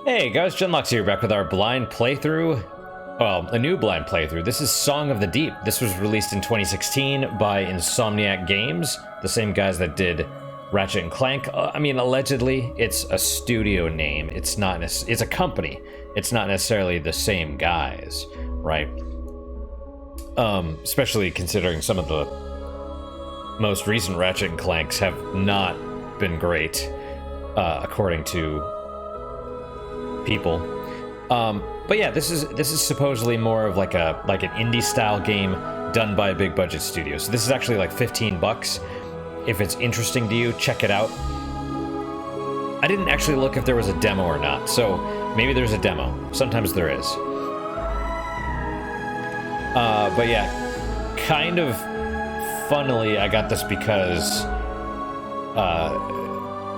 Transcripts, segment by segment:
Hey guys, Genlox here, back with our blind playthrough. Well, a new blind playthrough. This is Song of the Deep. This was released in 2016 by Insomniac Games, the same guys that did Ratchet and Clank. I mean, allegedly, it's a studio name. It's not. It's a company. It's not necessarily the same guys, right? Especially considering some of the most recent Ratchet and Clanks have not been great, according to people. But yeah, this is supposedly more of like an indie style game done by a big budget studio. So this is actually like 15 bucks. If it's interesting to you, check it out. I didn't actually look if there was a demo or not, so maybe there's a demo. Sometimes there is. But yeah, kind of funnily, I got this because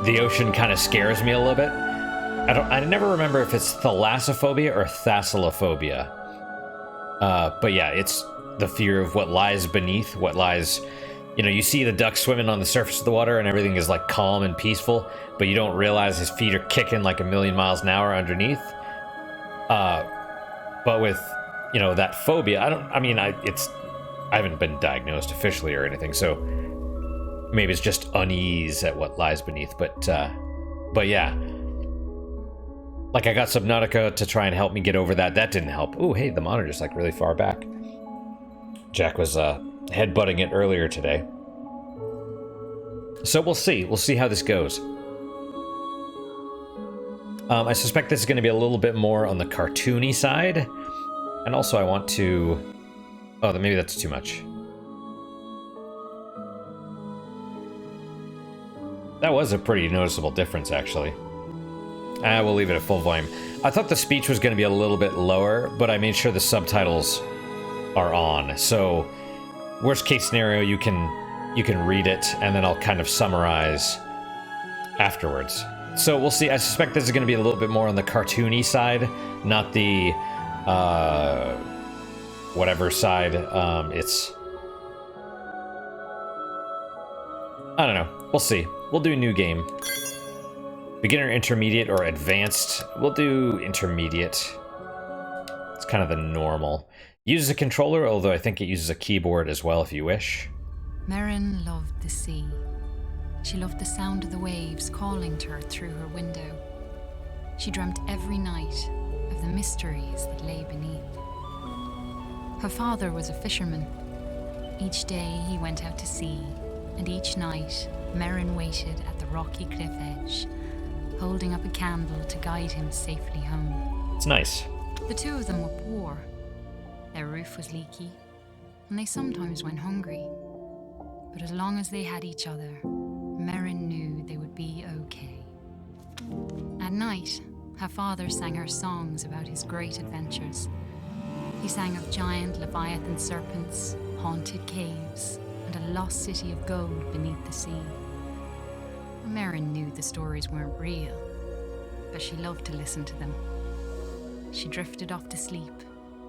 the ocean kind of scares me a little bit. I never remember if it's thalassophobia or thalassophobia. But yeah, it's the fear of what lies beneath, what lies... You know, you see the duck swimming on the surface of the water and everything is like calm and peaceful, but you don't realize his feet are kicking like a million miles an hour underneath. But with, you know, that phobia, I haven't been diagnosed officially or anything, so maybe it's just unease at what lies beneath, but yeah. Like, I got Subnautica to try and help me get over that. That didn't help. Ooh, hey, the monitor's like really far back. Jack was headbutting it earlier today. So we'll see. We'll see how this goes. I suspect this is going to be a little bit more on the cartoony side. And also I want to... Oh, maybe that's too much. That was a pretty noticeable difference, actually. We'll leave it at full volume. I thought the speech was going to be a little bit lower, but I made sure the subtitles are on. So, worst case scenario, you can read it, and then I'll kind of summarize afterwards. So we'll see. I suspect this is going to be a little bit more on the cartoony side, not the whatever side. It's... I don't know. We'll see. We'll do a new game. Beginner, intermediate, or advanced. We'll do intermediate. It's kind of the normal. Uses a controller, although I think it uses a keyboard as well if you wish. Merrin loved the sea. She loved the sound of the waves calling to her through her window. She dreamt every night of the mysteries that lay beneath. Her father was a fisherman. Each day he went out to sea, and each night Merrin waited at the rocky cliff edge, holding up a candle to guide him safely home. It's nice. The two of them were poor. Their roof was leaky, and they sometimes went hungry. But as long as they had each other, Merrin knew they would be okay. At night, her father sang her songs about his great adventures. He sang of giant leviathan serpents, haunted caves, and a lost city of gold beneath the sea. Merrin knew the stories weren't real, but she loved to listen to them. She drifted off to sleep,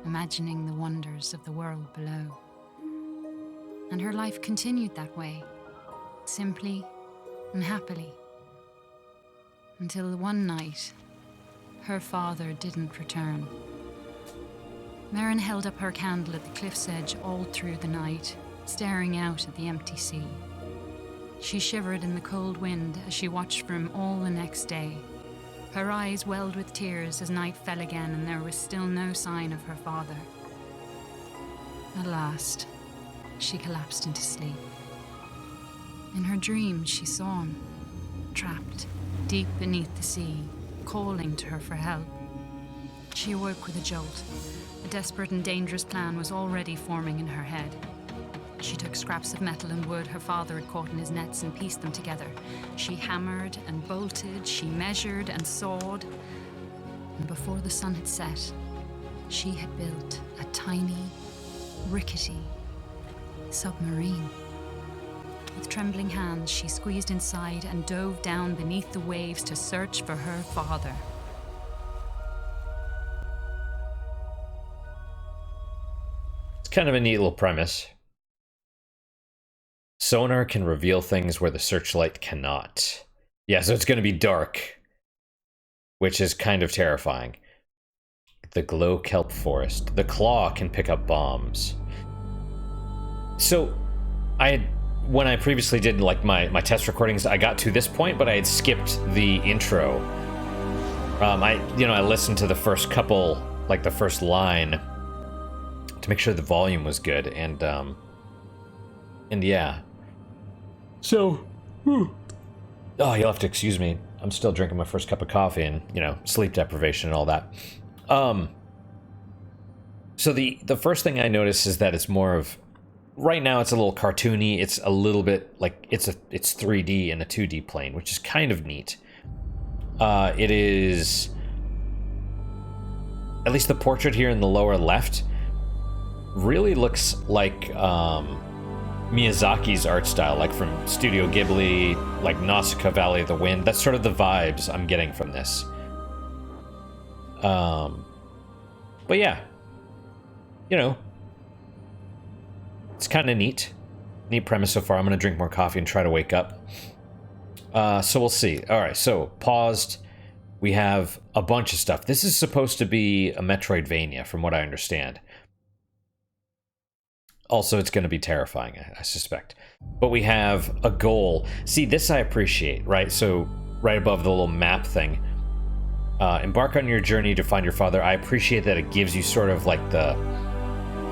imagining the wonders of the world below. And her life continued that way, simply and happily. Until one night, her father didn't return. Merrin held up her candle at the cliff's edge all through the night, staring out at the empty sea. She shivered in the cold wind as she watched for him all the next day. Her eyes welled with tears as night fell again and there was still no sign of her father. At last, she collapsed into sleep. In her dreams, she saw him, trapped deep beneath the sea, calling to her for help. She awoke with a jolt. A desperate and dangerous plan was already forming in her head. She took scraps of metal and wood her father had caught in his nets and pieced them together. She hammered and bolted, she measured and sawed. And before the sun had set, she had built a tiny, rickety submarine. With trembling hands, she squeezed inside and dove down beneath the waves to search for her father. It's kind of a neat little premise. Sonar can reveal things where the searchlight cannot. Yeah, so it's going to be dark. which is kind of terrifying. The glow kelp forest. The claw can pick up bombs. So, when I previously did like my test recordings, I got to this point, but I had skipped the intro. I listened to the first couple, like the first line, to make sure the volume was good, and yeah. So, oh, you'll have to excuse me. I'm still drinking my first cup of coffee, and sleep deprivation and all that. So the first thing I notice is that it's more of, right now it's a little cartoony. It's a little bit like it's 3D in a 2D plane, which is kind of neat. It is, at least the portrait here in the lower left really looks like Miyazaki's art style, like from Studio Ghibli, like Nausicaa Valley of the Wind. That's sort of the vibes I'm getting from this. But yeah, it's kind of neat premise so far. I'm gonna drink more coffee and try to wake up. So we'll see. All right, so paused. We have a bunch of stuff. This is supposed to be a Metroidvania, from what I understand. Also, it's going to be terrifying, I suspect. But we have a goal. See, this I appreciate, right? So, right above the little map thing. Embark on your journey to find your father. I appreciate that it gives you sort of like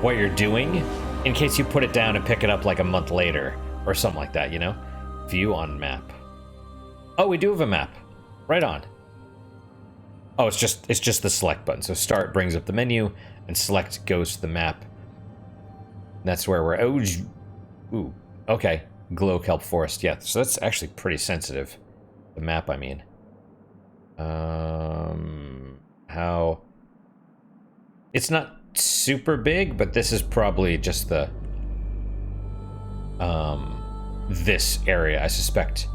what you're doing, in case you put it down and pick it up like a month later, or something like that, View on map. Oh, we do have a map. Right on. Oh, it's just the select button. So start brings up the menu, and select goes to the map. That's where we're... Ooh, okay. Glow kelp forest. Yeah, so that's actually pretty sensitive. The map, I mean. How... It's not super big, but this is probably just the... this area, I suspect.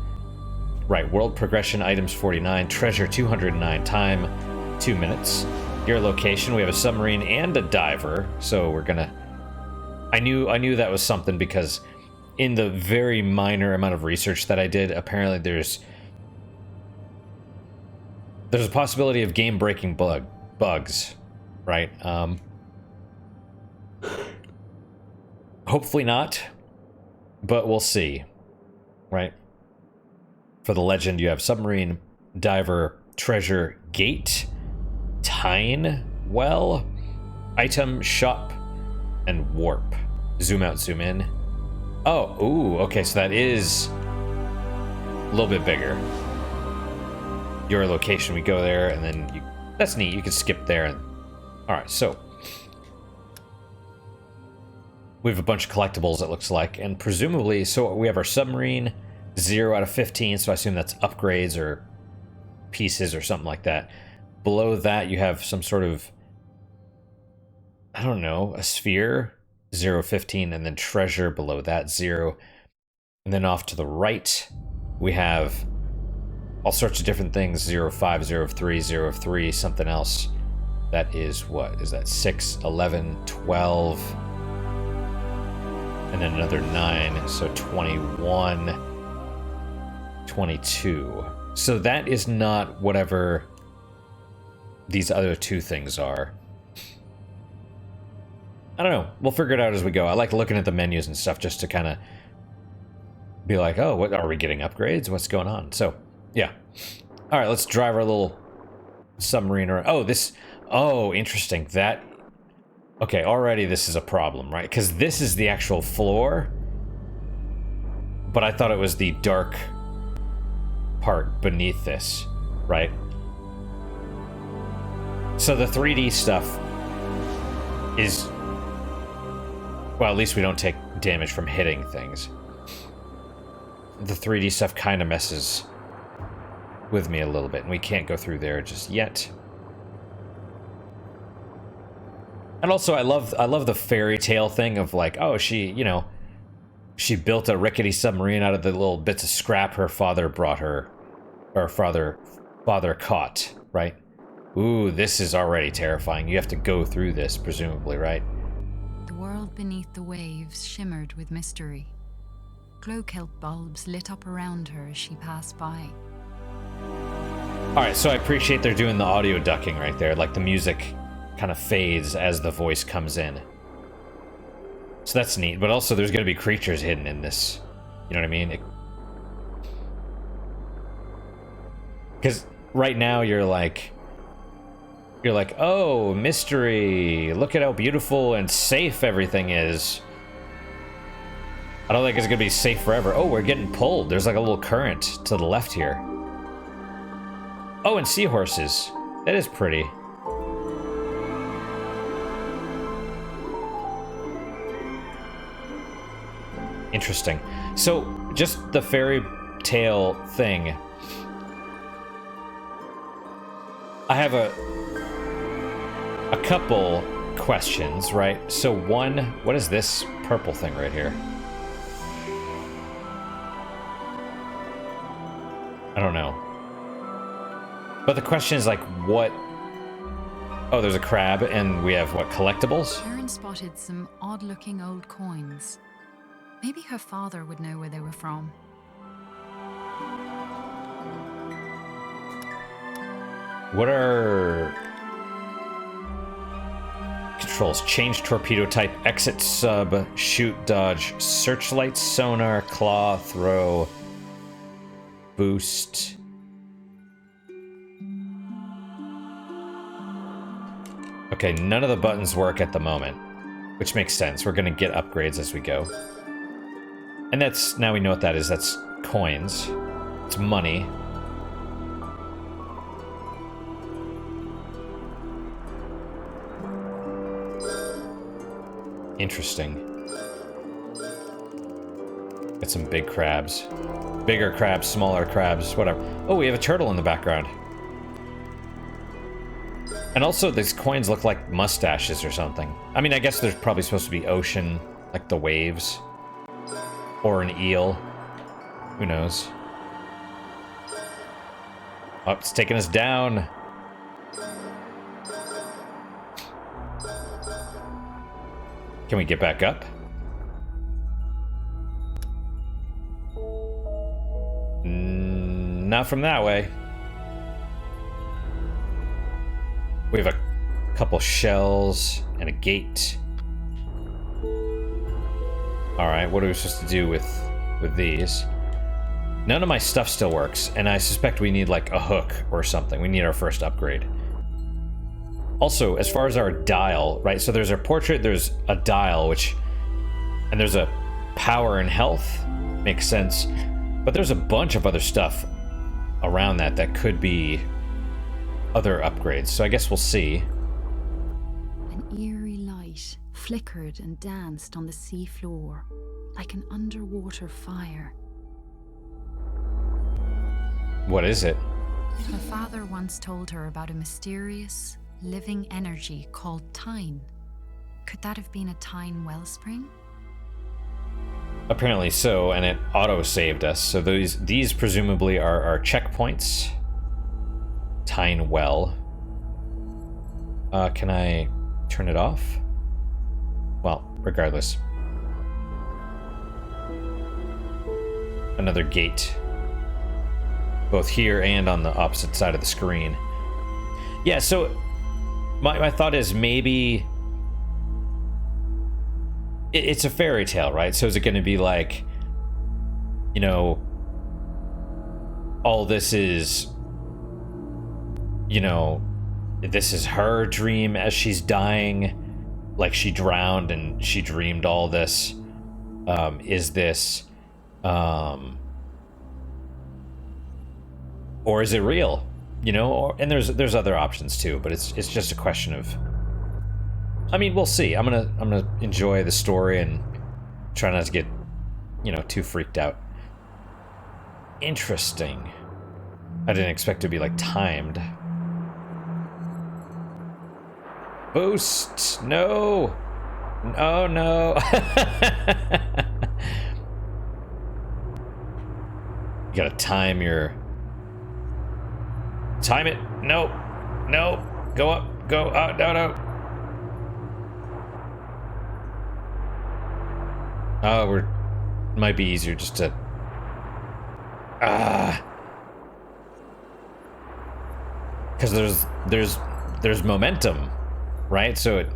Right, world progression, items 49, treasure 209, time 2 minutes. Your location, we have a submarine and a diver, so we're gonna... I knew that was something, because in the very minor amount of research that I did, apparently there's a possibility of game-breaking bugs, right? Hopefully not, but we'll see, right? For the legend, you have submarine, diver, treasure, gate, tine, well, item, shop, and warp. Zoom out, zoom in. Oh, ooh, okay, so that is a little bit bigger. Your location, we go there, and then that's neat. You can skip there. And all right, so we have a bunch of collectibles, it looks like, and presumably, so we have our submarine, 0 out of 15, so I assume that's upgrades or pieces or something like that. Below that, you have some sort of, I don't know, a sphere, 0, 15, and then treasure below that, 0. And then off to the right, we have all sorts of different things, 0, 5, 0, 3, 0, 3, something else. That is, what is that, 6, 11, 12, and then another 9, so 21, 22. So that is not whatever these other two things are. I don't know. We'll figure it out as we go. I like looking at the menus and stuff just to kind of be like, oh, what are we getting upgrades? What's going on? So, yeah. All right, let's drive our little submarine around. Oh, interesting. Okay, already this is a problem, right? Because this is the actual floor, but I thought it was the dark part beneath this, right? So the 3D stuff is... Well, at least we don't take damage from hitting things. The 3D stuff kind of messes with me a little bit, and we can't go through there just yet. And also, I love the Fairytale thing of like, oh, she built a rickety submarine out of the little bits of scrap her father brought her, or father caught, right? Ooh, this is already terrifying. You have to go through this, presumably, right? The world beneath the waves shimmered with mystery. Glow kelp bulbs lit up around her as she passed by. Alright, so I appreciate they're doing the audio ducking right there. Like the music kind of fades as the voice comes in. So that's neat. But also there's going to be creatures hidden in this. You know what I mean? Because right now you're like, oh, mystery. Look at how beautiful and safe everything is. I don't think it's going to be safe forever. Oh, we're getting pulled. There's like a little current to the left here. Oh, and seahorses. That is pretty. Interesting. So, just the fairy tale thing. I have a couple questions, right? So one, what is this purple thing right here? I don't know. But the question is like, what? Oh, there's a crab, and we have, what, collectibles? Sharon spotted some odd-looking old coins. Maybe her father would know where they were from. What are controls? Change torpedo type, exit sub, shoot, dodge, searchlight, sonar, claw, throw, boost. Okay, none of the buttons work at the moment, which makes sense. We're gonna get upgrades as we go. And that's, now we know what that is. That's coins. It's money. Interesting. Got some big crabs. Bigger crabs, smaller crabs, whatever. Oh, we have a turtle in the background. And also, these coins look like mustaches or something. I mean, I guess there's probably supposed to be ocean, like the waves. Or an eel. Who knows? Oh, it's taking us down. Can we get back up? Not from that way. We have a couple shells and a gate. Alright, what are we supposed to do with these? None of my stuff still works, and I suspect we need like a hook or something. We need our first upgrade. Also, as far as our dial, right? So there's our portrait, there's a dial, and there's a power and health. Makes sense. But there's a bunch of other stuff around that could be other upgrades. So I guess we'll see. An eerie light flickered and danced on the sea floor, like an underwater fire. What is it? Her father once told her about a mysterious, living energy called Tyne. Could that have been a Tyne wellspring? Apparently so, and it auto-saved us. So these presumably are our checkpoints. Tyne well. Can I turn it off? Well, regardless. Another gate. Both here and on the opposite side of the screen. Yeah, so my thought is maybe it's a fairy tale, right? So is it going to be like, you know, all this is, you know, this is her dream as she's dying, like she drowned and she dreamed all this. Is this, or is it real? You know, and there's other options too, but it's just a question of, I mean, we'll see. I'm gonna enjoy the story and try not to get, you know, too freaked out. Interesting. I didn't expect it to be like timed. Boost! No! Oh no! You gotta time your... Time it! No! No! Go up! Go! Oh, no, no! Oh, might be easier just to... Because there's momentum, right? So it,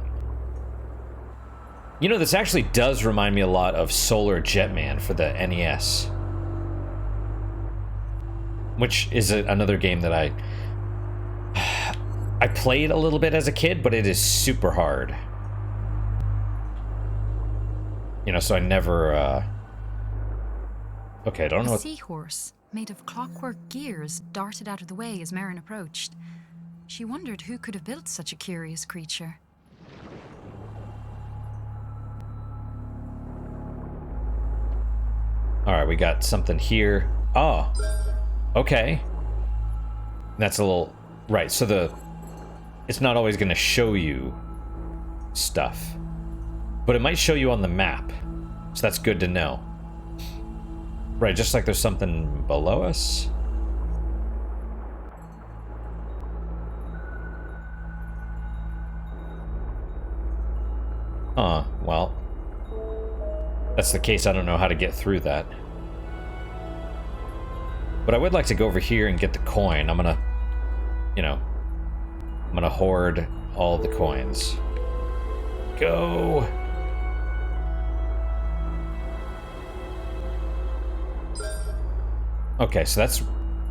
you know, this actually does remind me a lot of Solar Jetman for the NES, which is another game that I played a little bit as a kid, but it is super hard. You know, so I never. Okay, I don't know. A seahorse made of clockwork gears darted out of the way as Merrin approached. She wondered who could have built such a curious creature. All right, we got something here. Oh, okay. That's a little right. So it's not always going to show you stuff, but it might show you on the map. So that's good to know. Right, just like there's something below us. Well, that's the case. I don't know how to get through that. But I would like to go over here and get the coin. I'm gonna, you know, I'm gonna hoard all the coins. Go! Okay, so that's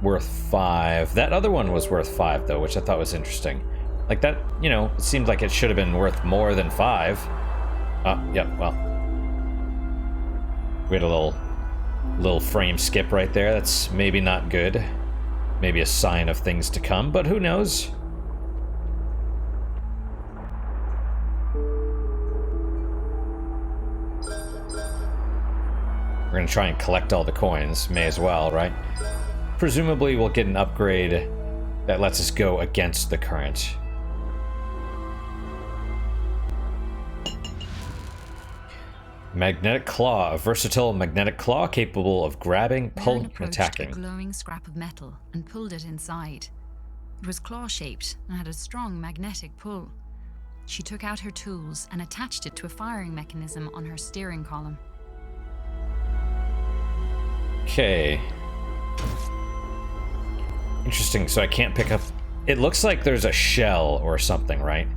worth 5. That other one was worth 5, though, which I thought was interesting. Like that, you know, it seemed like it should have been worth more than 5. Yep, well. We had a little frame skip right there. That's maybe not good. Maybe a sign of things to come, but who knows? We're gonna try and collect all the coins. May as well, right? Presumably we'll get an upgrade that lets us go against the current. Magnetic Claw, a versatile magnetic claw capable of grabbing, pulling, and attacking. A glowing scrap of metal and pulled it inside. It was claw-shaped and had a strong magnetic pull. She took out her tools and attached it to a firing mechanism on her steering column. Okay. Interesting, so I can't pick up... It looks like there's a shell or something, right?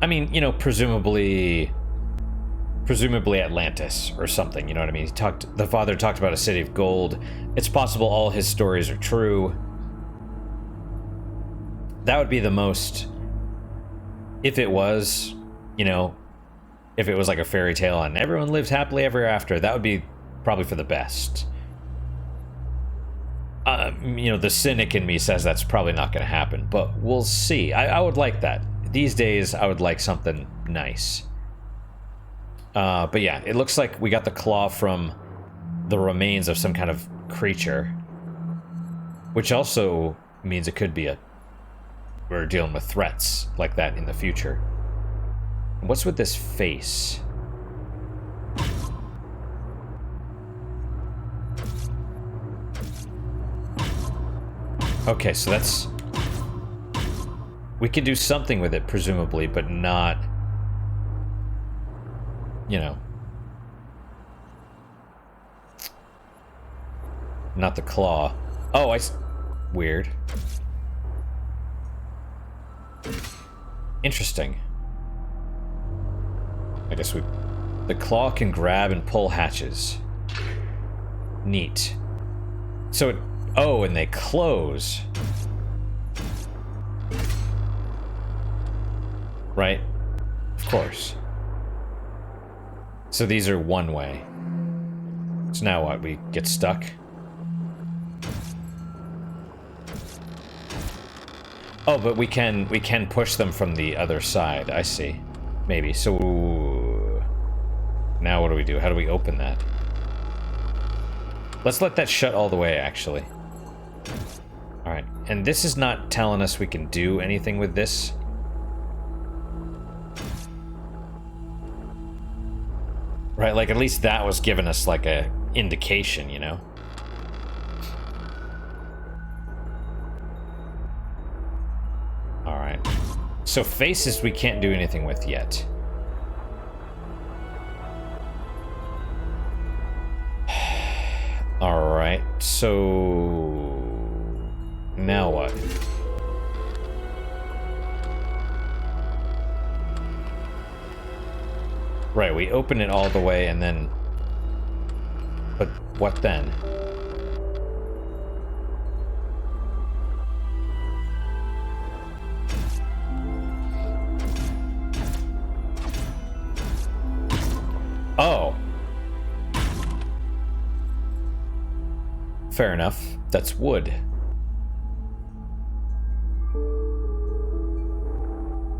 I mean, you know, presumably Atlantis or something, you know what I mean? The father talked about a city of gold. It's possible all his stories are true. That would be the most... If it was, you know, if it was like a fairy tale and everyone lived happily ever after, that would be probably for the best. You know, the cynic in me says that's probably not going to happen, but we'll see. I would like that. These days, I would like something nice. But yeah, it looks like we got the claw from the remains of some kind of creature, which also means it could be we're dealing with threats like that in the future. What's with this face? Okay, so that's... We can do something with it, presumably, but not... You know... Not the claw. Oh, weird. Interesting. I guess the claw can grab and pull hatches. Neat. So it... Oh, and they close. Right? Of course. So these are one way. So now what? We get stuck? Oh, but we can push them from the other side. I see. Maybe. So now what do we do? How do we open that? Let's let that shut all the way, actually. Alright, and this is not telling us we can do anything with this. Right, like at least that was giving us like a indication, you know? Alright. So faces we can't do anything with yet. Alright, so... Now what? Right, we open it all the way and then... But what then? Oh. Fair enough. That's wood.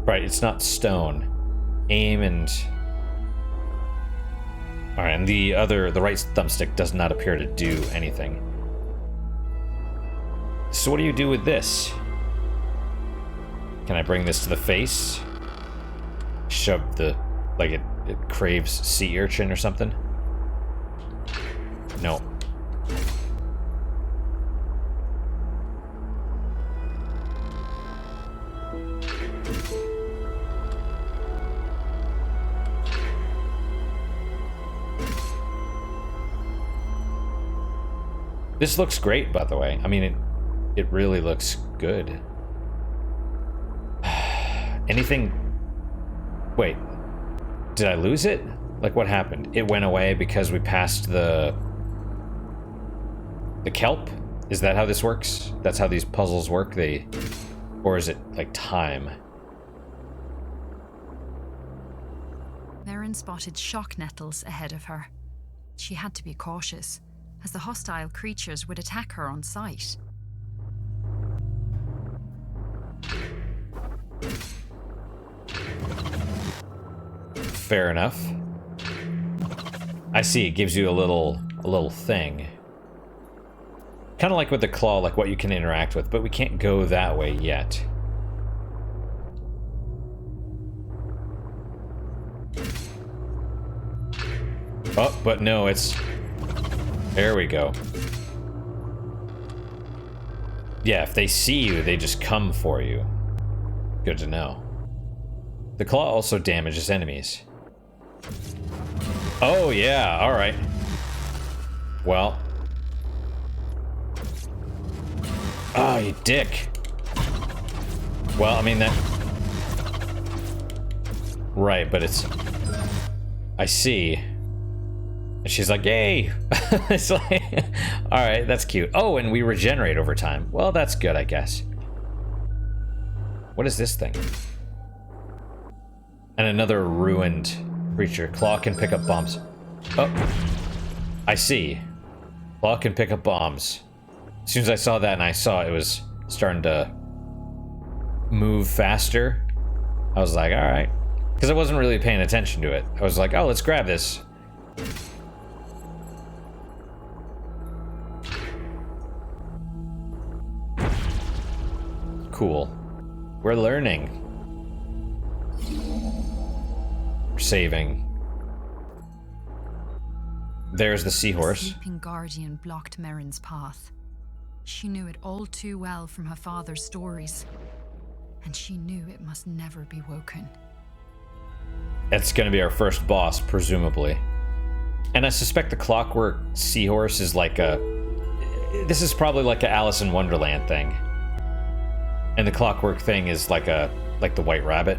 Right, it's not stone. Aim and... Alright, and the right thumbstick does not appear to do anything. So what do you do with this? Can I bring this to the face? Shove the... like it craves sea urchin or something? No. This looks great, by the way. I mean, it really looks good. Anything... Wait. Did I lose it? Like, what happened? It went away because we passed the kelp? Is that how this works? That's how these puzzles work? Or is it, like, time? Merrin spotted shock nettles ahead of her. She had to be cautious, as the hostile creatures would attack her on sight. Fair enough. I see, it gives you a little thing. Kind of like with the claw, like what you can interact with, but we can't go that way yet. Oh, but no, it's... There we go. Yeah, if they see you, they just come for you. Good to know. The claw also damages enemies. Oh, yeah, alright. Well. Oh, you dick. Well, I mean, that... Right, but it's... I see. And she's like, yay! It's like... Alright, that's cute. Oh, and we regenerate over time. Well, that's good, I guess. What is this thing? And another ruined creature. Claw can pick up bombs. Oh. I see. Claw can pick up bombs. As soon as I saw that and I saw it was starting to move faster, I was like, alright. Because I wasn't really paying attention to it. I was like, oh, let's grab this. Cool. We're learning. We're saving. There's the seahorse. The sleeping guardian blocked Merrin's path. She knew it all too well from her father's stories. And she knew it must never be woken. That's gonna be our first boss, presumably. And I suspect the clockwork seahorse is like a... This is probably like a Alice in Wonderland thing. And the clockwork thing is like a... like the white rabbit.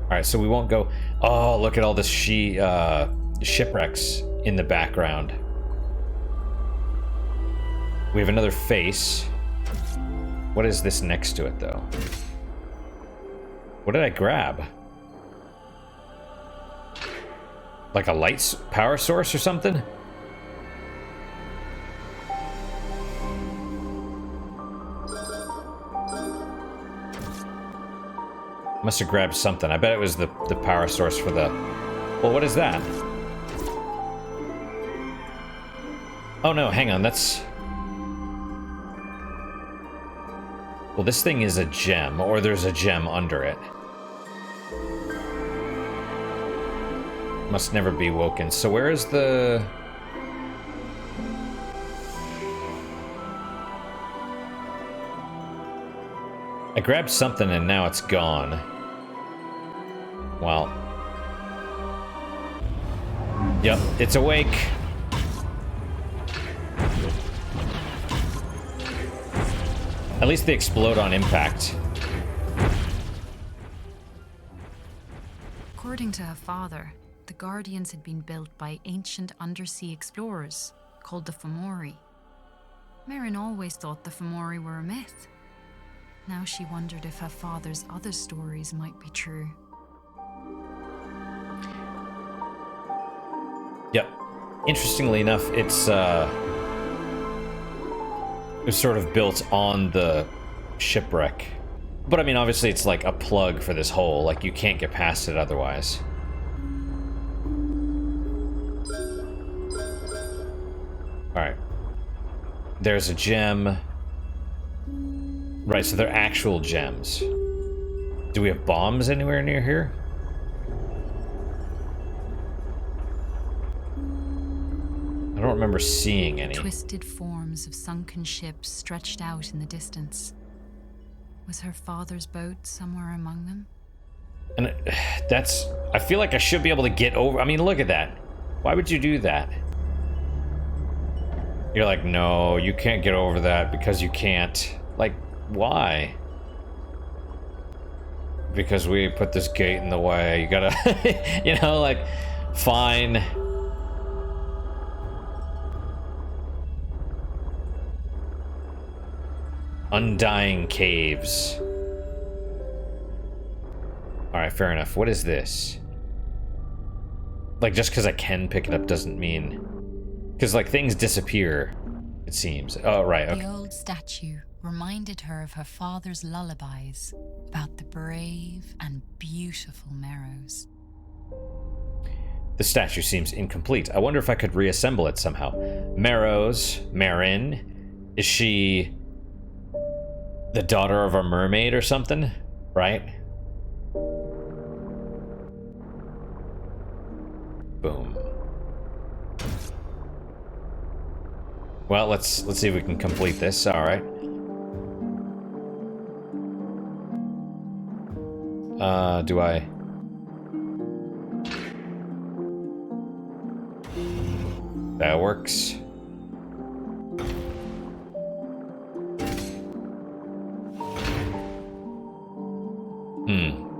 Alright, so we won't go... Oh, look at all the shipwrecks in the background. We have another face. What is this next to it, though? What did I grab? Like a light power source or something? Must have grabbed something. I bet it was the power source for the... Well, what is that? Oh no, hang on, that's... Well, this thing is a gem, or there's a gem under it. Must never be woken. So where is the... I grabbed something and now it's gone. Well. Yep, it's awake. At least they explode on impact. According to her father, The Guardians had been built by ancient undersea explorers called the Fomori. Merrin always thought the Fomori were a myth. Now she wondered if her father's other stories might be true. Yep. Interestingly enough, it was sort of built on the shipwreck. But I mean, obviously it's like a plug for this hole. Like, you can't get past it otherwise. Alright. There's a gem. Right, so they're actual gems. Do we have bombs anywhere near here? I don't remember seeing any. Twisted forms of sunken ships stretched out in the distance. Was her father's boat somewhere among them? And that's... I feel like I should be able to get over... I mean, look at that. Why would you do that? You're like, no, you can't get over that because you can't. Like, why? Because we put this gate in the way. You gotta... you know, like, fine. Undying caves. Alright, fair enough. What is this? Like, just because I can pick it up doesn't mean... Because, like, things disappear, it seems. Oh, right, okay. The old statue reminded her of her father's lullabies about the brave and beautiful Merrows. The statue seems incomplete. I wonder if I could reassemble it somehow. Merrows, Marin, is she the daughter of a mermaid or something? Right? Boom. Well, let's see if we can complete this. All right. Do I? That works.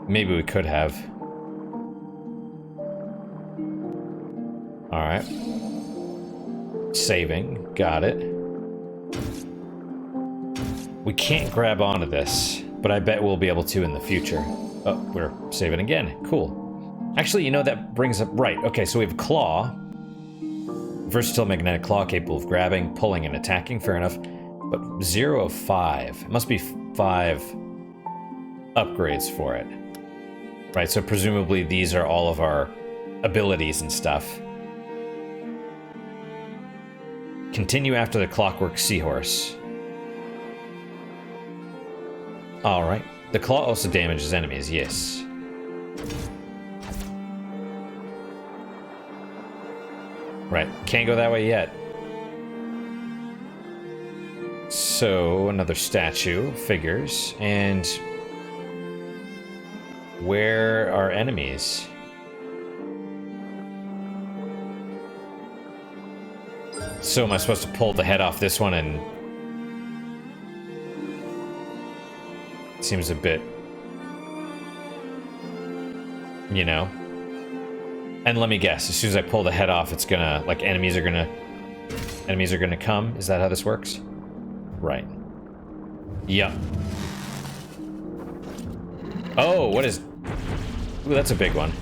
Maybe we could have. All right. Saving. Got it. We can't grab onto this, but I bet we'll be able to in the future. Oh, we're saving again. Cool. Actually, you know, that brings up... Right, okay, so we have Claw. Versatile magnetic claw capable of grabbing, pulling, and attacking. Fair enough. But 0 of 5. It must be 5 upgrades for it. Right, so presumably these are all of our abilities and stuff. Continue after the Clockwork Seahorse. Alright. The claw also damages enemies, yes. Right, can't go that way yet. So, another statue, figures, and... where are enemies? So am I supposed to pull the head off this one and... Seems a bit... You know? And let me guess, as soon as I pull the head off, it's gonna... Like, enemies are gonna come? Is that how this works? Right. Yup. Oh, what is... Ooh, that's a big one.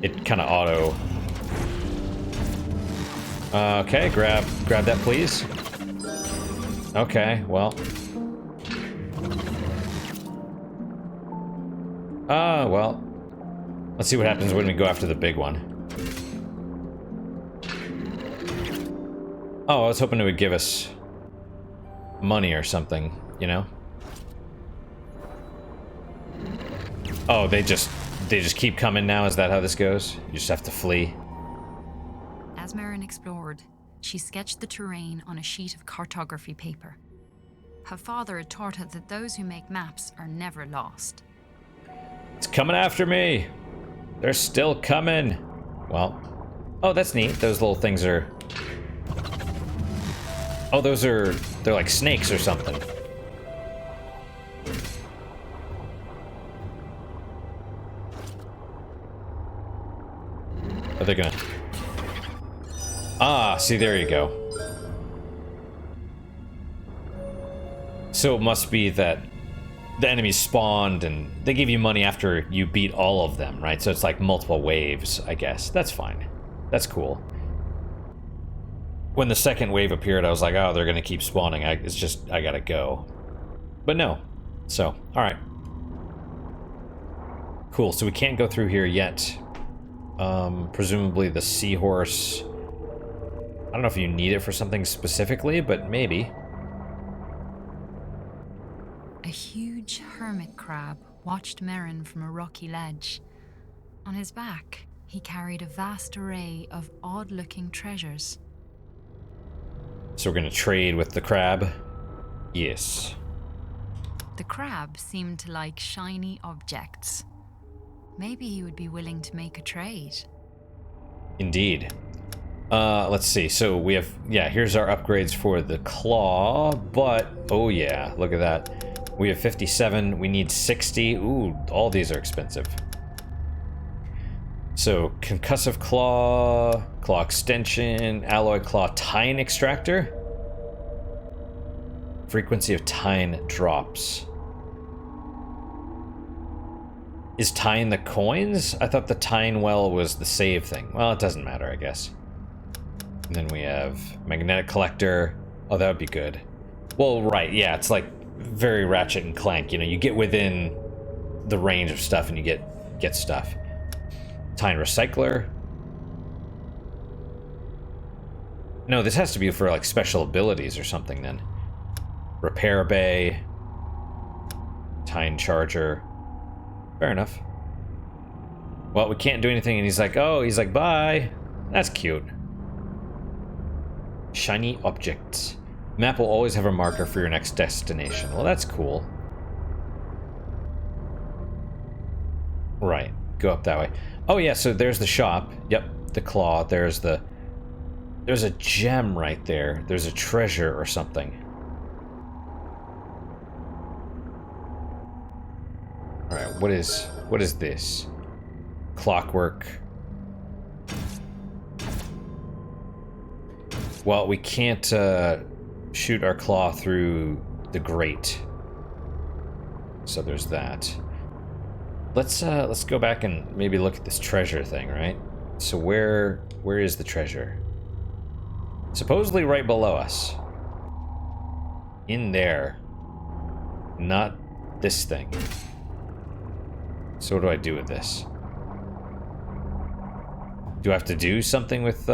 It kind of auto... Okay, grab that, please. Okay, well... well... Let's see what happens when we go after the big one. Oh, I was hoping it would give us... money or something, you know? Oh, they just keep coming now? Is that how this goes? You just have to flee? As Merrin explored, she sketched the terrain on a sheet of cartography paper. Her father had taught her that those who make maps are never lost. It's coming after me! They're still coming! Well... Oh, that's neat. Those little things are... Oh, those are... They're like snakes or something. Are they gonna... Ah, see, there you go. So it must be that the enemies spawned and they give you money after you beat all of them, right? So it's like multiple waves, I guess. That's fine. That's cool. When the second wave appeared, I was like, oh, they're gonna keep spawning. It's just, I gotta go. But no. So, alright. Cool, so we can't go through here yet. Presumably the seahorse... I don't know if you need it for something specifically, but maybe. A huge hermit crab watched Merrin from a rocky ledge. On his back, he carried a vast array of odd-looking treasures. So we're gonna trade with the crab? Yes. The crab seemed to like shiny objects. Maybe he would be willing to make a trade. Indeed. Let's see. So we have, yeah, here's our upgrades for the claw, but, oh yeah, look at that. We have 57, we need 60. Ooh, all these are expensive. So, concussive claw, claw extension, alloy claw, tine extractor. Frequency of tine drops. Is tine the coins? I thought the tine well was the save thing. Well, it doesn't matter, I guess. And then we have magnetic collector. Oh, that would be good. Well, right, yeah, it's like very Ratchet and Clank. You know, you get within the range of stuff and you get stuff. Tine recycler. No, this has to be for like special abilities or something then. Repair bay. Tine charger. Fair enough. Well, we can't do anything and he's like, oh, he's like, bye. That's cute. Shiny objects. Map will always have a marker for your next destination. Well, that's cool. Right. Go up that way. Oh, yeah, so there's the shop. Yep, the claw. There's a gem right there. There's a treasure or something. Alright, what is this? Clockwork. Well, we can't shoot our claw through the grate. So there's that. Let's go back and maybe look at this treasure thing, right? So where is the treasure? Supposedly right below us. In there. Not this thing. So what do I do with this? Do I have to do something with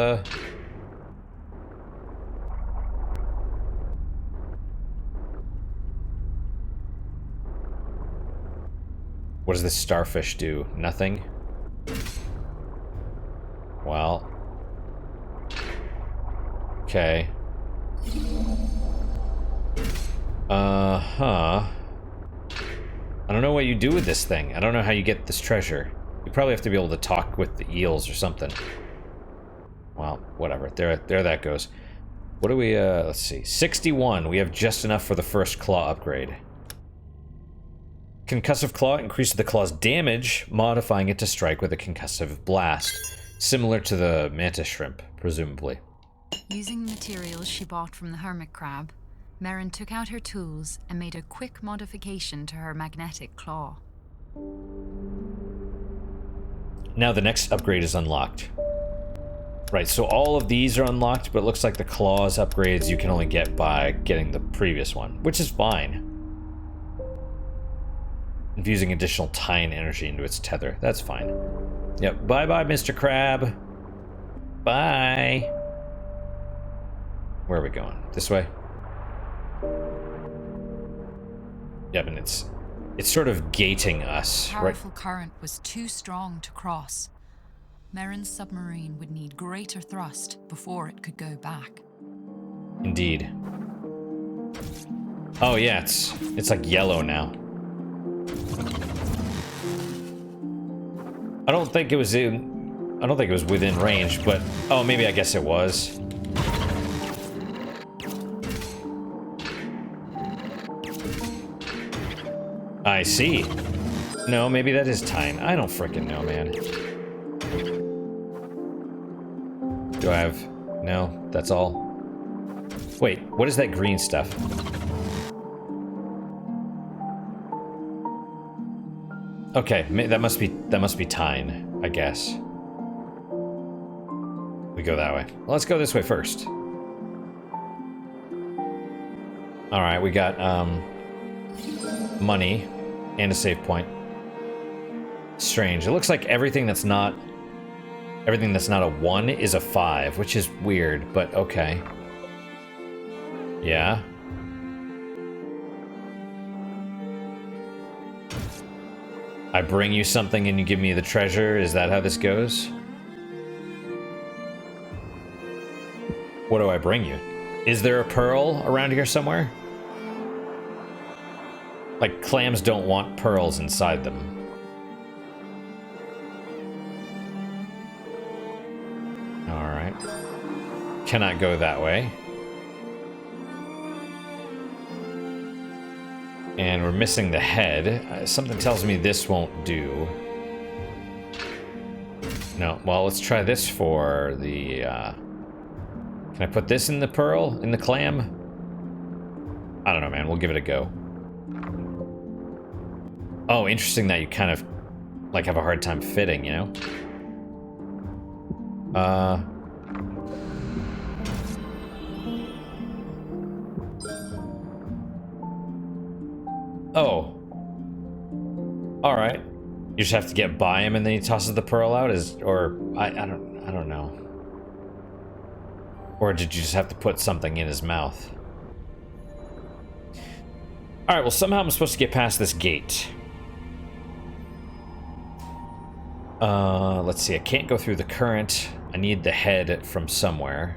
What does this starfish do? Nothing? Well. Okay. I don't know what you do with this thing. I don't know how you get this treasure. You probably have to be able to talk with the eels or something. Well, whatever. There that goes. What do we, let's see. 61. We have just enough for the first claw upgrade. Concussive claw increases the claw's damage, modifying it to strike with a concussive blast. Similar to the mantis shrimp, presumably. Using the materials she bought from the hermit crab, Merrin took out her tools and made a quick modification to her magnetic claw. Now the next upgrade is unlocked. Right, so all of these are unlocked, but it looks like the claws upgrades you can only get by getting the previous one, which is fine. Infusing additional tine energy into its tether. That's fine. Yep, bye-bye, Mr. Crab. Bye. Where are we going? This way? Yep, and it's sort of gating us. Powerful current was too strong to cross. Merrin's submarine would need greater thrust before it could go back. Indeed. Oh yeah, it's like yellow now. I don't think it was within range, but oh, maybe I guess it was. I see. No, maybe that is tine. I don't frickin' know, man. Do I have... No, that's all. Wait, what is that green stuff? Okay, that must be Tyne, I guess. We go that way. Well, let's go this way first. Alright, we got, money and a save point. Strange. It looks like everything that's not a 1 is a 5, which is weird, but okay. Yeah. I bring you something and you give me the treasure. Is that how this goes? What do I bring you? Is there a pearl around here somewhere? Like, clams don't want pearls inside them. Alright. Cannot go that way. And we're missing the head. Something tells me this won't do. No, well, let's try this for the, Can I put this in the pearl? In the clam? I don't know, man. We'll give it a go. Oh, interesting that you kind of, like, have a hard time fitting, you know? Oh. Alright. You just have to get by him and then he tosses the pearl out? I don't know. Or did you just have to put something in his mouth? Alright, well somehow I'm supposed to get past this gate. Let's see, I can't go through the current. I need the head from somewhere.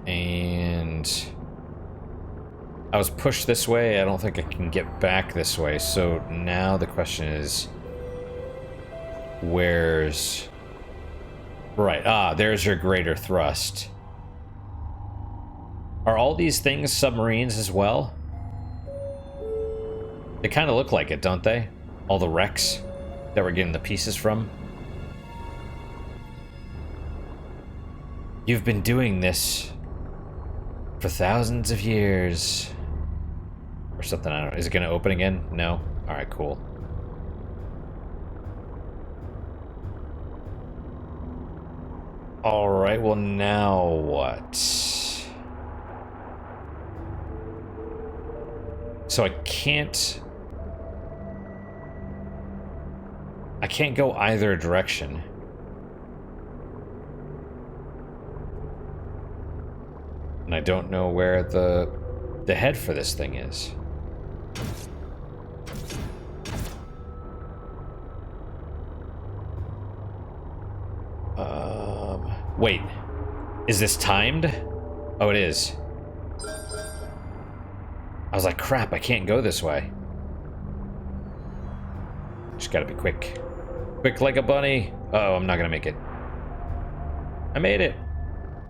And I was pushed this way. I don't think I can get back this way. So now the question is, where's... Right, there's your greater thrust. Are all these things submarines as well? They kind of look like it, don't they? All the wrecks that we're getting the pieces from. You've been doing this for thousands of years. Or something, I don't know. Is it going to open again? No? Alright, cool. Alright, well now what? So I can't go either direction. And I don't know where the head for this thing is. Wait. Is this timed? Oh, it is. I was like, crap, I can't go this way. Just gotta be quick. Quick like a bunny. Uh-oh, I'm not gonna make it. I made it.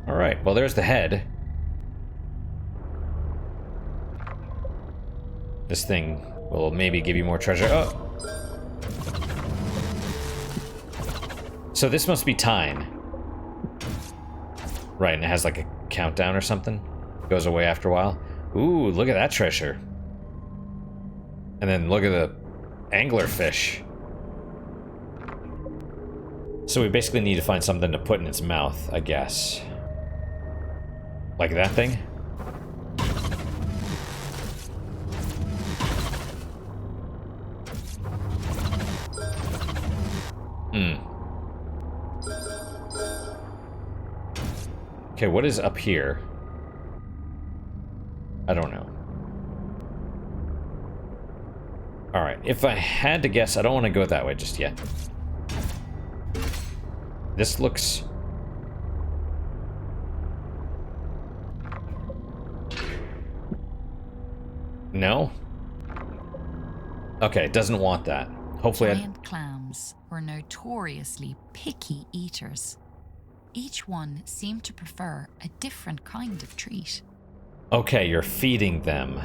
Alright, well there's the head. This thing will maybe give you more treasure. Oh! So this must be Tyne. Right, and it has like a countdown or something. Goes away after a while. Ooh, look at that treasure. And then look at the anglerfish. So we basically need to find something to put in its mouth, I guess. Like that thing? Okay, what is up here? I don't know. Alright, if I had to guess, I don't want to go that way just yet. This looks... No? Okay, it doesn't want that. Hopefully Giant clams were notoriously picky eaters. Each one seemed to prefer a different kind of treat. Okay, you're feeding them.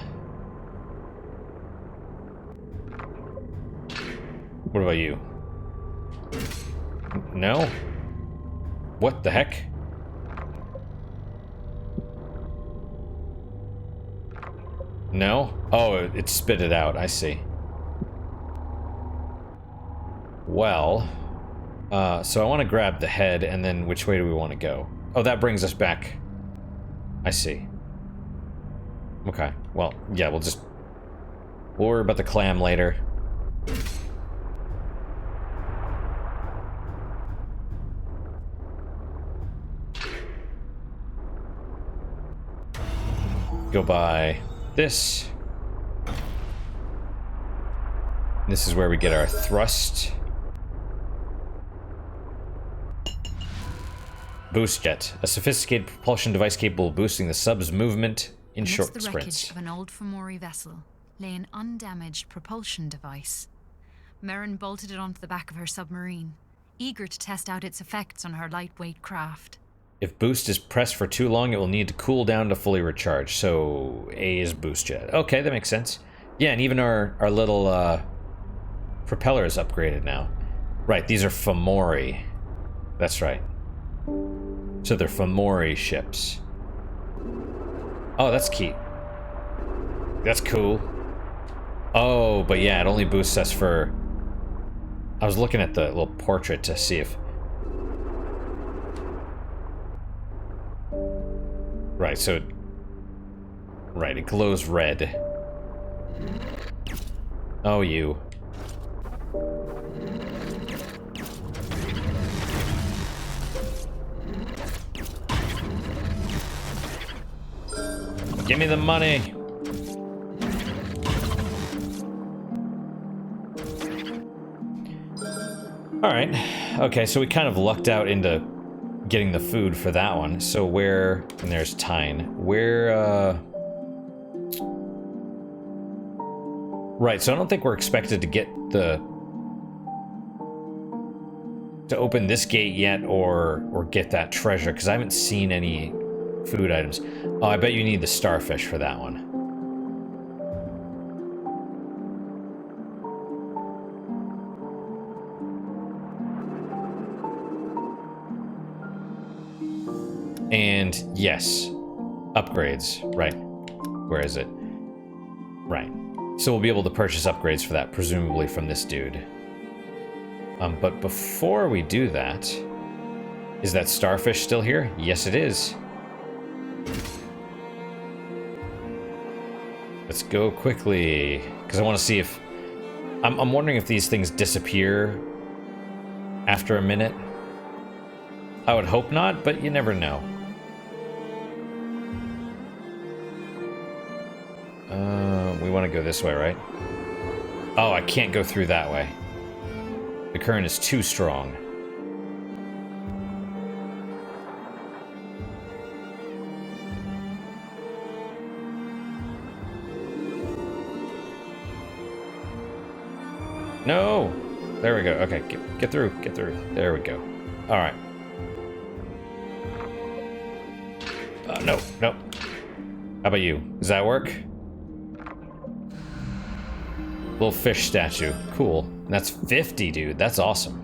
What about you? No? What the heck? No? Oh, it spit it out. I see. Well, so I want to grab the head, and then which way do we want to go? Oh, that brings us back. I see. Okay. Well, yeah, we'll worry about the clam later. Go by this. This is where we get our thrust. Boost jet, a sophisticated propulsion device capable of boosting the sub's movement in short the sprints. Wreckage of an old Fomori vessel lay an undamaged propulsion device. Merrin bolted it onto the back of her submarine, eager to test out its effects on her lightweight craft. If boost is pressed for too long, it will need to cool down to fully recharge. So A is boost jet. Okay, that makes sense. Yeah, and even our little propeller is upgraded now. Right, these are Fomori. That's right. So they're Fomori ships. Oh, that's key. That's cool. Oh, but yeah, it only boosts us for... I was looking at the little portrait to see if... Right, so... Right, it glows red. Oh, you. Give me the money. Alright. Okay, so we kind of lucked out into getting the food for that one. So where... And there's Tyne. Where, Right, so I don't think we're expected to get the... to open this gate yet, or get that treasure, because I haven't seen any food items. Oh, I bet you need the starfish for that one. And yes, upgrades, right. Where is it? Right. So we'll be able to purchase upgrades for that, presumably from this dude. But before we do that, is that starfish still here? Yes, it is. Let's go quickly, because I want to see if... I'm wondering if these things disappear after a minute. I would hope not, but you never know. We want to go this way, right? Oh, I can't go through that way. The current is too strong. No! There we go. Okay, get through, get through. There we go. All right. No, no. How about you? Does that work? Little fish statue. Cool. And that's 50, dude. That's awesome.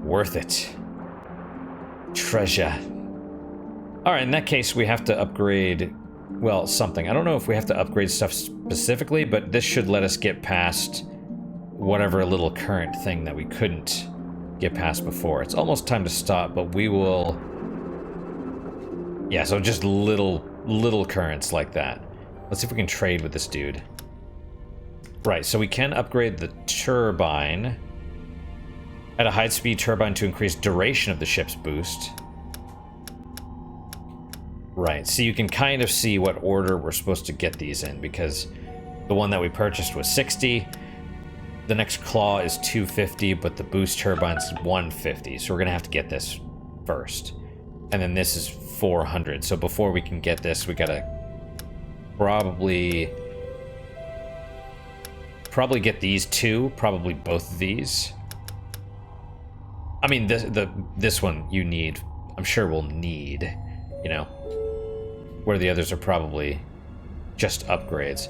Worth it. Treasure. Alright, in that case, we have to upgrade... Well, something. I don't know if we have to upgrade stuff specifically, but this should let us get past whatever little current thing that we couldn't get past before. It's almost time to stop, but we will... Yeah, so just little currents like that. Let's see if we can trade with this dude. Right, so we can upgrade the turbine. Add a high-speed turbine to increase duration of the ship's boost. Right, so you can kind of see what order we're supposed to get these in, because the one that we purchased was 60. The next claw is 250, but the boost turbine's 150, so we're going to have to get this first. And then this is 400, so before we can get this, we gotta probably get these two, probably both of these. I mean, this one you need, I'm sure we'll need, you know, where the others are probably just upgrades.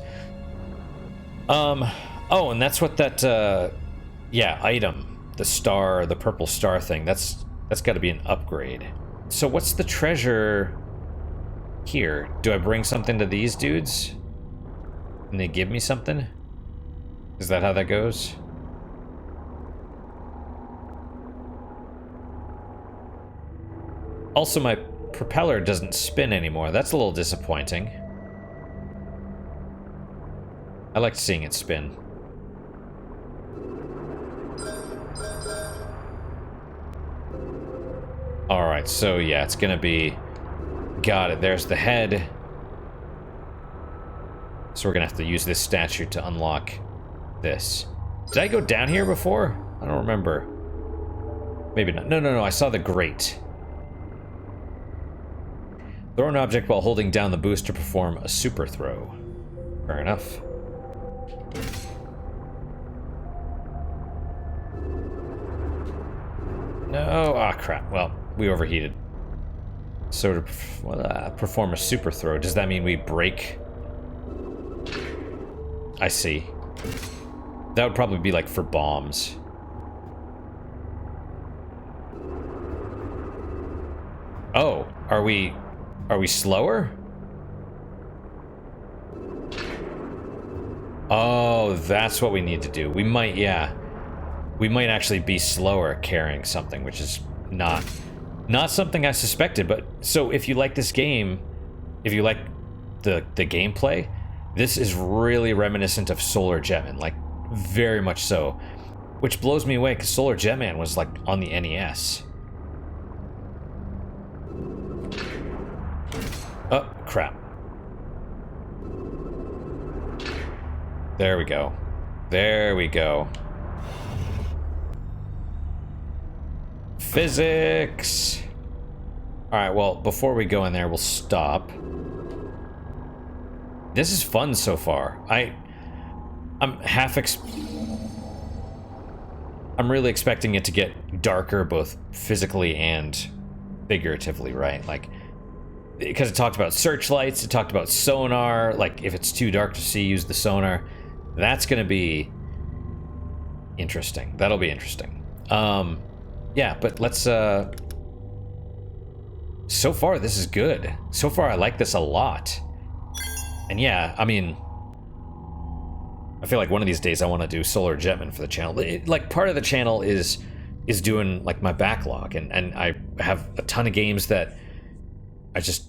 Oh, and that's what that, yeah, item, the purple star thing, that's got to be an upgrade. So what's the treasure here? Do I bring something to these dudes? And they give me something? Is that how that goes? Also, my propeller doesn't spin anymore. That's a little disappointing. I liked seeing it spin. Alright, so yeah, it's gonna be... Got it, there's the head. So we're gonna have to use this statue to unlock this. Did I go down here before? I don't remember. Maybe not. No, I saw the grate. Throw an object while holding down the boost to perform a super throw. Fair enough. No, ah, crap. Well, we overheated. So to perform a super throw, does that mean we break? I see. That would probably be like for bombs. Oh, are we slower? Oh, that's what we need to do. We might, yeah. We might actually be slower carrying something, which is not something I suspected. But so if you like this game, if you like the gameplay, this is really reminiscent of Solar Jetman, like very much so, which blows me away because Solar Jetman was like on the NES. Oh, crap. There we go. There we go. Physics! Alright, well, before we go in there, we'll stop. This is fun so far. I'm really expecting it to get darker, both physically and figuratively, right? Like, because it talked about searchlights, it talked about sonar, like, if it's too dark to see, use the sonar. That's gonna be interesting. That'll be interesting. Yeah, but let's, so far, this is good. So far, I like this a lot. And yeah, I mean, I feel like one of these days I want to do Solar Jetman for the channel. Like, part of the channel is doing, like, my backlog, and I have a ton of games that I just,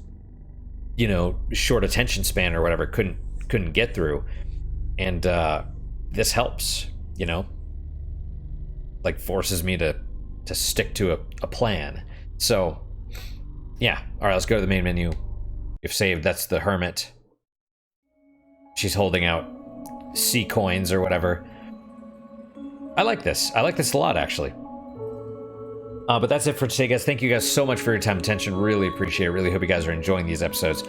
you know, short attention span or whatever, couldn't get through. And, this helps, you know? Like, forces me to stick to a plan. So, yeah. Alright, let's go to the main menu. If saved, that's the hermit. She's holding out sea coins or whatever. I like this. I like this a lot, actually. But that's it for today, guys. Thank you guys so much for your time and attention. Really appreciate it. Really hope you guys are enjoying these episodes.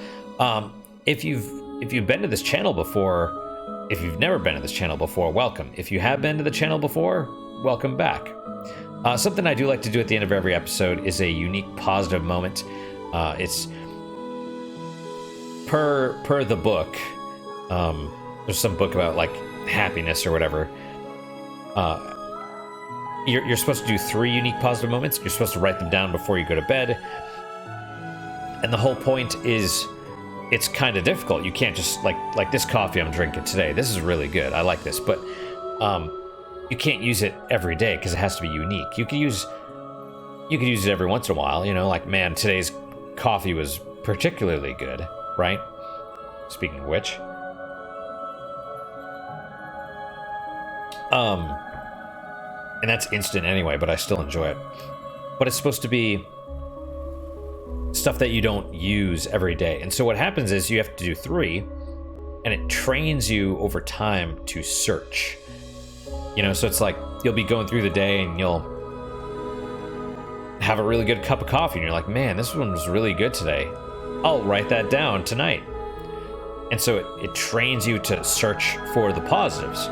If you've been to this channel before, if you've never been to this channel before, welcome. If you have been to the channel before, welcome back. Something I do like to do at the end of every episode is a unique positive moment. It's per the book. There's some book about, like, happiness or whatever. You're supposed to do 3 unique positive moments. You're supposed to write them down before you go to bed. And the whole point is, it's kind of difficult. You can't just, like this coffee I'm drinking today. This is really good. I like this, but you can't use it every day because it has to be unique. You could use it every once in a while. You know, like, man, today's coffee was particularly good, right? Speaking of which. And that's instant anyway, but I still enjoy it. But it's supposed to be stuff that you don't use every day. And so what happens is you have to do 3, and it trains you over time to search. You know, so it's like you'll be going through the day and you'll have a really good cup of coffee, and you're like, man, this one was really good today. I'll write that down tonight. And so it trains you to search for the positives,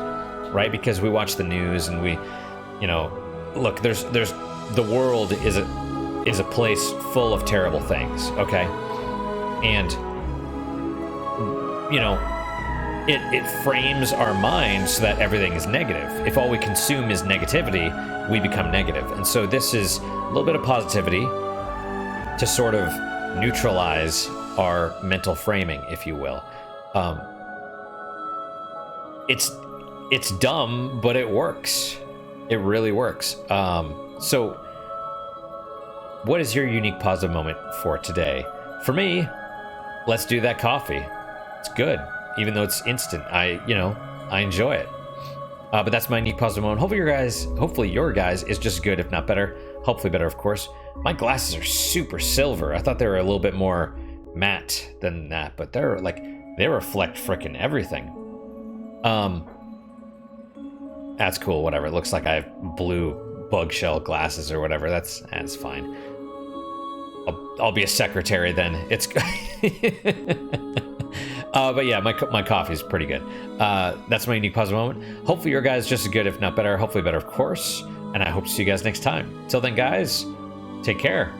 right? Because we watch the news and we, you know, look, there's the world is a place full of terrible things, okay? And, you know, it frames our mind so that everything is negative. If all we consume is negativity, we become negative. And so this is a little bit of positivity to sort of neutralize our mental framing, if you will. It's dumb, but it works. It really works. So what is your unique positive moment for today? For me, let's do that coffee. It's good, even though it's instant. I enjoy it. But that's my unique positive moment. Hopefully your guys is just good, if not better. Hopefully better, of course. My glasses are super silver. I thought they were a little bit more matte than that, but they reflect frickin' everything. That's cool, whatever. It looks like I have blue bug shell glasses or whatever. That's fine. I'll be a secretary then. It's but yeah, my coffee's pretty good. That's my unique positive moment. Hopefully your guys just as good, if not better. Hopefully better, of course. And I hope to see you guys next time. Till then, guys, take care.